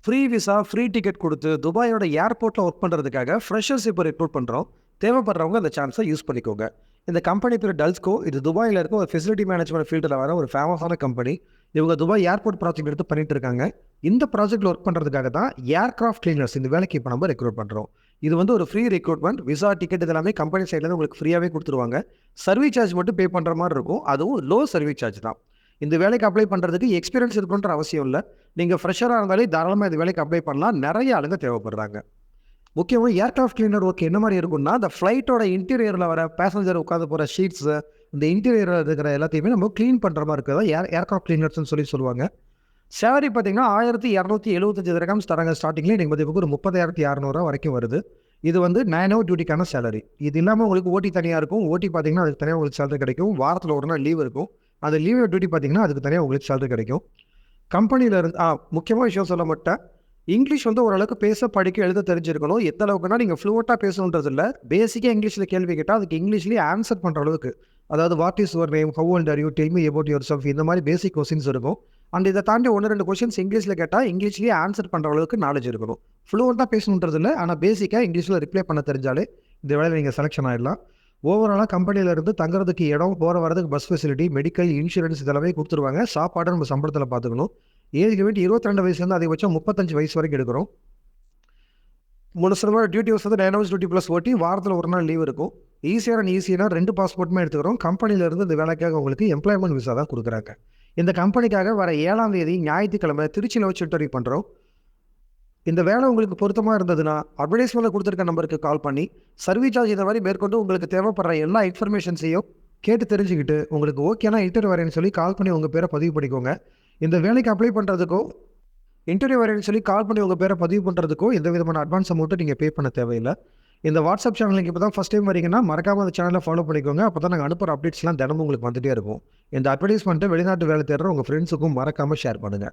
Free visa, free ticket குடுத்து துபாயோட ஏர்போர்ட்ல work பண்றதுக்காக ஃப்ரெஷர்ஸ் இப்போ ரெக்ரூட் பண்றோம். தேவைப்படுறவங்க அந்த சான்ஸ யூஸ் பண்ணிக்கோங்க. இந்த கம்பெனி பேரு டல்ஸ்கோ. இது துபாயில இருக்க ஒரு ஃபெசிலிட்டி மேனேஜ்மென்ட் ஃபீல்டுல வர ஒரு ஃபேமஸான கம்பெனி. இவங்க துபாய் ஏர்போர்ட் ப்ராஜெக்ட் எடுத்து பண்ணிட்டு இருக்காங்க. இந்த ப்ராஜெக்ட்ல ஒர்க் பண்றதுக்காக தான் ஏர்கிராஃப்ட் கிளீனர்ஸ் இந்த வேலைக்கு இப்ப நம்ம ரெக்ரூட் பண்றோம். இது வந்து ஒரு ஃப்ரீ ரெக்ரூட்மெண்ட். விசா, டிக்கெட் இது எல்லாமே கம்பெனி சைட்ல இருந்து உங்களுக்கு ஃப்ரீயாவே குடுத்துருவாங்க. சர்வீஸ் சார்ஜ் மட்டும் பே பண்ற மாரி இருக்கும். அதுவும் லோ சர்வீஸ் சார்ஜ் தான். இந்த வேலைக்கு அப்ளை பண்றதுக்கு எக்ஸ்பீரியன்ஸ் இருக்கணுன்ற அவசியம் இல்ல. நீங்க ஃப்ரெஷரா இருந்தாலே தாராளமா இந்த வேலைக்கு அப்ளை பண்ணலாம். நெறைய ஆளுங்க தேவைப்படுறாங்க. முக்கியமா ஏர்கிராஃப்ட் கிளீனர் ஒர்க் என்ன மாரி இருக்கும்னா, அந்த ஃப்ளைட்டோட இன்டீரியர்ல வர பேசஞ்சர் உட்காந்து போற ஷீட்ஸு, இந்த இன்டீரியர்ல இருக்கிற எல்லாத்தையுமே நம்ம கிளீன் பண்ற மாரி இருக்கிறத ஏர்கிராஃப்ட் கிளீனர்ஸ்ன்னு சொல்லுவாங்க. சேலரி பார்த்தீங்கன்னா, 1275 திரஹம்ஸ் தராங்க ஸ்டார்ட்டிங்ல. இன்னைக்கு மதிப்புக்கு ஒரு 30,600 வரைக்கும் வருது. இது வந்து 9 ஹவர் டியூட்டிக்கான சேலரி. இது இல்லாம உங்களுக்கு ஓடி தனியா இருக்கும். ஓடி பார்த்தீங்கன்னா, அதுக்கு தனியா உங்களுக்கு சேலரி கிடைக்கும். வாரத்துல 1 நாள் லீவ் இருக்கும். அந்த லீவ் டியூட்டி பார்த்தீங்கன்னா, அதுக்கு தனியா உங்களுக்கு சேலரி கிடைக்கும். கம்பெனில இருந்து முக்கியமான விஷயம் சொல்ல மாட்டேன். இங்கிலீஷ் வந்து ஓரளவுக்கு பேச, படிக்க, எழுத தெரிஞ்சிருக்கணும். எந்த அளவுக்குன்னா, நீங்க ஃப்ளூவன்ட்டா பேசணுன்றது இல்ல. பேசிக்கா இங்கிலீஷ்ல கேள்வி கேட்டா, அதுக்கு இங்கிலீஷ்லயே ஆன்சர் பண்ற அளவுக்கு. அதாவது what is your name? How old are you? Tell me about yourself. இந்த மாரி பேசிக் கொஸ்டின்ஸ் இருக்கும். அண்ட் இத தாண்டி 1, 2 கொஸ்டின்ஸ் இங்கிலீஷ்ல கேட்டா, இங்கிலீஷ்லயே ஆன்சர் பண்ற அளவுக்கு நாலேட்ஜ் இருக்கணும். ஃப்ளூவன்ட்டா பேசணுன்றது இல்ல. ஆனா பேசிக்கா இங்கிலீஷ்ல ரிப்ளை பண்ண தெரிஞ்சாலே, இந்த வேலையில நீங்க செலக்ஷன் ஆயிடலாம். ஓவராலா கம்பெனில இருந்து தங்குறதுக்கு இடம், போற வரதுக்கு பஸ் ஃபெசிலிட்டி, மெடிக்கல், இன்சூரன்ஸ் இதெல்லாமே குடுத்துருவாங்க. சாப்பாட நம்ம சம்பளத்துல பார்த்துக்கணும். ஏஜ் லிமிட் 22 வயசுலேருந்து அதிகபட்சம் 35 வயசு வரைக்கும் எடுக்கிறோம். முழுசுமா டியூட்டி ஹவர்ஸ் வந்து 9 ஹவர்ஸ் டியூட்டி ப்ளஸ் ஓட்டி வாரத்துல 1 நாள் லீவ் இருக்கும். ஈஸியான ஈஸினா 2 பாஸ்போர்ட்டுமே எடுத்துக்கிறோம். கம்பெனில இருந்து இந்த வேலைக்காக உங்களுக்கு எம்ப்ளாய்மென்ட் விசா தான் குடுக்குறாங்க. இந்த கம்பெனிக்காக வர 7ஆம் தேதி ஞாயித்துக்கிழமை திருச்சியில வச்சு இன்டர்வியூ பண்றோம். இந்த வேலை உங்களுக்கு பொருத்தமா இருந்ததுன்னா, அட்வர்டைஸ்மென்ட்ல குடுத்திருக்க நம்பருக்கு கால் பண்ணி, சர்வீஸ் சார்ஜ் இந்த மாரி மேற்கொண்டு உங்களுக்கு தேவைப்படுற எல்லா இன்ஃபர்மேஷன்ஸையும் கேட்டு தெரிஞ்சுக்கிட்டு, உங்களுக்கு ஓகேனா இன்டர்வியூ வரேன்னு சொல்லி கால் பண்ணி உங்க பேர பதிவு பண்ணிக்கோங்க. இந்த வேலைக்கு அப்ளை பண்றதுக்கும், இன்டர்வியூ வரேன்னு சொல்லி கால் பண்ணி உங்க பேர பதிவு பண்றதுக்கும் எந்த விதமான அட்வான்ஸ் அமௌண்ட்டும் நீங்க பே பண்ண தேவையில்ல. இந்த வாட்ஸ்அப் சேனலுக்கு இப்ப தான் ஃபர்ஸ்ட் டைம் வரீங்கன்னா, மறக்காம அந்த சேனல ஃபாலோ பண்ணிக்கோங்க. அப்பதான் நாங்க அனுப்புற அப்டேட்ஸ்லாம் தினமும் உங்களுக்கு வந்துட்டே இருக்கும். இந்த அட்வர்டைஸ்மென்ட்ட வெளிநாட்டு வேலை தேடுற உங்க ஃப்ரெண்ட்ஸுக்கும் மறக்காம ஷேர் பண்ணுங்க.